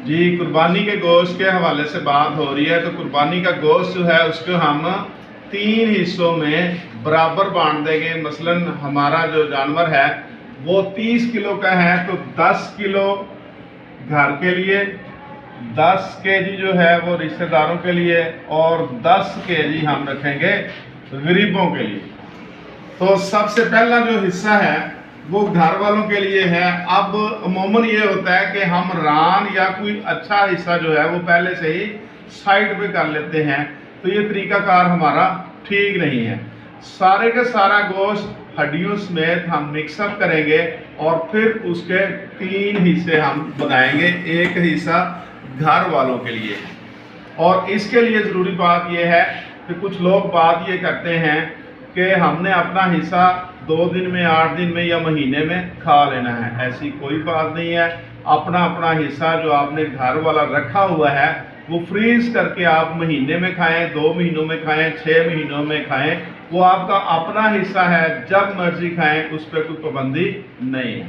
जी, कुर्बानी के गोश्त के हवाले से बात हो रही है। तो कुर्बानी का गोश्त जो है उसको हम 3 हिस्सों में बराबर बांट देंगे। मसलन हमारा जो जानवर है वो 30 किलो का है, तो 10 किलो घर के लिए, 10 केजी जो है वो रिश्तेदारों के लिए, और 10 केजी हम रखेंगे गरीबों के लिए। तो सबसे पहला जो हिस्सा है वो घर वालों के लिए है। अब अमूमन ये होता है कि हम रान या कोई अच्छा हिस्सा जो है वो पहले से ही साइड पे कर लेते हैं, तो ये तरीकाकार हमारा ठीक नहीं है। सारे का सारा गोश्त हड्डियों समेत हम मिक्सअप करेंगे और फिर उसके 3 हिस्से हम बनाएंगे। एक हिस्सा घर वालों के लिए, और इसके लिए ज़रूरी बात यह है कि कुछ लोग बात ये करते हैं कि हमने अपना हिस्सा 2 दिन में, 8 दिन में या महीने में खा लेना है। ऐसी कोई बात नहीं है। अपना अपना हिस्सा जो आपने घर वाला रखा हुआ है वो फ्रीज करके आप महीने में खाएं, 2 महीनों में खाएं, 6 महीनों में खाएं, वो आपका अपना हिस्सा है। जब मर्जी खाएं, उस पर कोई पाबंदी नहीं है।